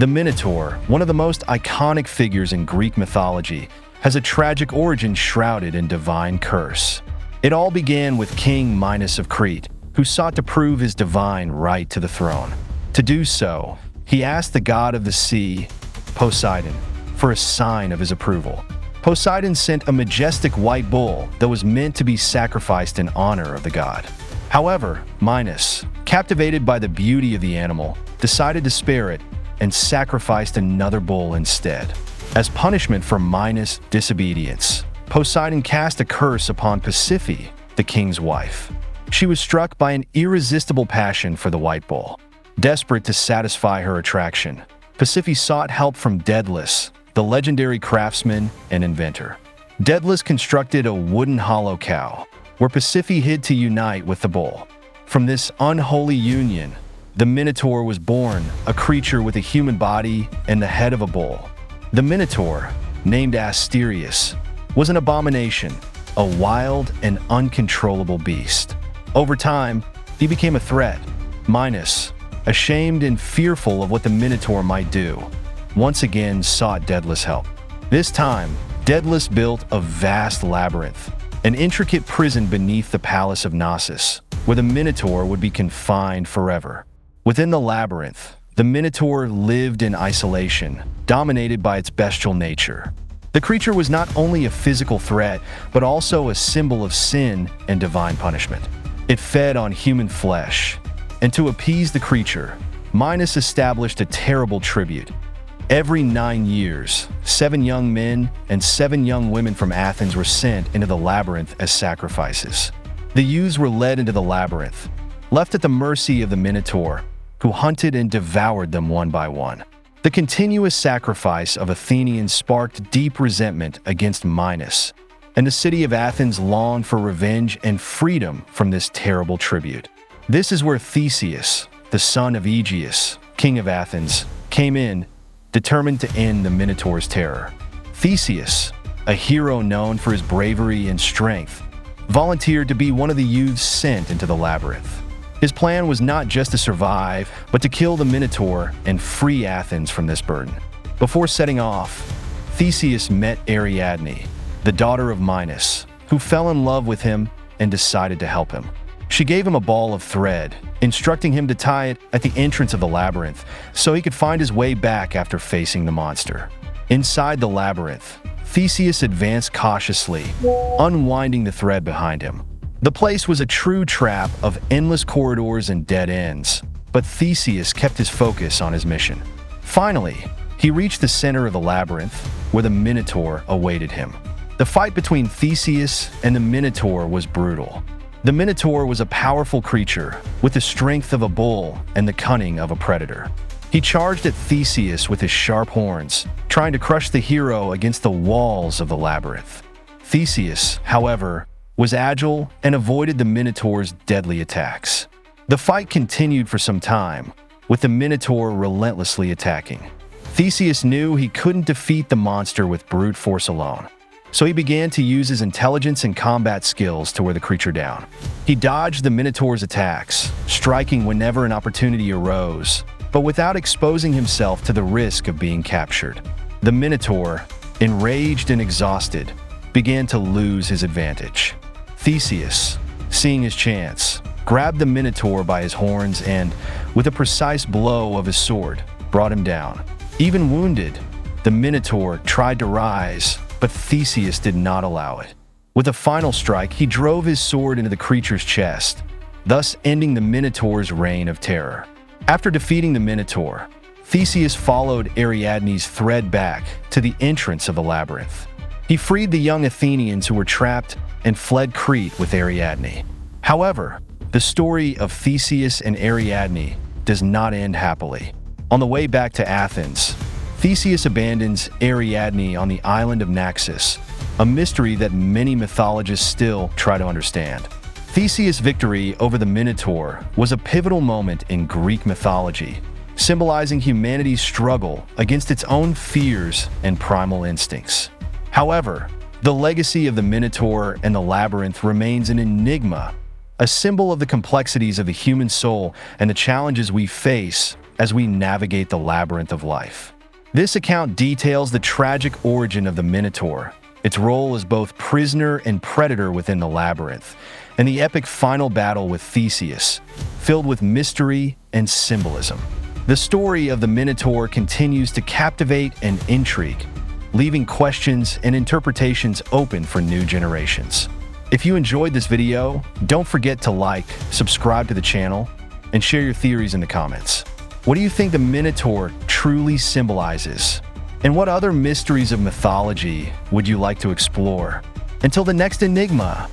The Minotaur, one of the most iconic figures in Greek mythology, has a tragic origin shrouded in divine curse. It all began with King Minos of Crete, who sought to prove his divine right to the throne. To do so, he asked the god of the sea, Poseidon, for a sign of his approval. Poseidon sent a majestic white bull that was meant to be sacrificed in honor of the god. However, Minos, captivated by the beauty of the animal, decided to spare it and sacrificed another bull instead. As punishment for Minos' disobedience, Poseidon cast a curse upon Pasiphae, the king's wife. She was struck by an irresistible passion for the white bull. Desperate to satisfy her attraction, Pasiphae sought help from Daedalus, the legendary craftsman and inventor. Daedalus constructed a wooden hollow cow, where Pasiphae hid to unite with the bull. From this unholy union, the Minotaur was born, a creature with a human body and the head of a bull. The Minotaur, named Asterius, was an abomination, a wild and uncontrollable beast. Over time, he became a threat. Minos, ashamed and fearful of what the Minotaur might do, once again sought Daedalus' help. This time, Daedalus built a vast labyrinth, an intricate prison beneath the palace of Knossos, where the Minotaur would be confined forever. Within the labyrinth, the Minotaur lived in isolation, dominated by its bestial nature. The creature was not only a physical threat, but also a symbol of sin and divine punishment. It fed on human flesh, and to appease the creature, Minos established a terrible tribute. Every 9 years, 7 young men and 7 young women from Athens were sent into the labyrinth as sacrifices. The youths were led into the labyrinth, left at the mercy of the Minotaur, who hunted and devoured them one by one. The continuous sacrifice of Athenians sparked deep resentment against Minos, and the city of Athens longed for revenge and freedom from this terrible tribute. This is where Theseus, the son of Aegeus, king of Athens, came in, determined to end the Minotaur's terror. Theseus, a hero known for his bravery and strength, volunteered to be one of the youths sent into the labyrinth. His plan was not just to survive, but to kill the Minotaur and free Athens from this burden. Before setting off, Theseus met Ariadne, the daughter of Minos, who fell in love with him and decided to help him. She gave him a ball of thread, instructing him to tie it at the entrance of the labyrinth so he could find his way back after facing the monster. Inside the labyrinth, Theseus advanced cautiously, unwinding the thread behind him. The place was a true trap of endless corridors and dead ends, but Theseus kept his focus on his mission. Finally, he reached the center of the labyrinth, where the Minotaur awaited him. The fight between Theseus and the Minotaur was brutal. The Minotaur was a powerful creature, with the strength of a bull and the cunning of a predator. He charged at Theseus with his sharp horns, trying to crush the hero against the walls of the labyrinth. Theseus, however, was agile and avoided the Minotaur's deadly attacks. The fight continued for some time, with the Minotaur relentlessly attacking. Theseus knew he couldn't defeat the monster with brute force alone, so he began to use his intelligence and combat skills to wear the creature down. He dodged the Minotaur's attacks, striking whenever an opportunity arose, but without exposing himself to the risk of being captured. The Minotaur, enraged and exhausted, began to lose his advantage. Theseus, seeing his chance, grabbed the Minotaur by his horns and, with a precise blow of his sword, brought him down. Even wounded, the Minotaur tried to rise, but Theseus did not allow it. With a final strike, he drove his sword into the creature's chest, thus ending the Minotaur's reign of terror. After defeating the Minotaur, Theseus followed Ariadne's thread back to the entrance of the labyrinth. He freed the young Athenians who were trapped and fled Crete with Ariadne. However, the story of Theseus and Ariadne does not end happily. On the way back to Athens, Theseus abandons Ariadne on the island of Naxos, a mystery that many mythologists still try to understand. Theseus' victory over the Minotaur was a pivotal moment in Greek mythology, symbolizing humanity's struggle against its own fears and primal instincts. However, the legacy of the Minotaur and the labyrinth remains an enigma, a symbol of the complexities of the human soul and the challenges we face as we navigate the labyrinth of life. This account details the tragic origin of the Minotaur, its role as both prisoner and predator within the labyrinth, and the epic final battle with Theseus, filled with mystery and symbolism. The story of the Minotaur continues to captivate and intrigue, leaving questions and interpretations open for new generations. If you enjoyed this video, don't forget to like, subscribe to the channel, and share your theories in the comments. What do you think the Minotaur truly symbolizes? And what other mysteries of mythology would you like to explore? Until the next enigma,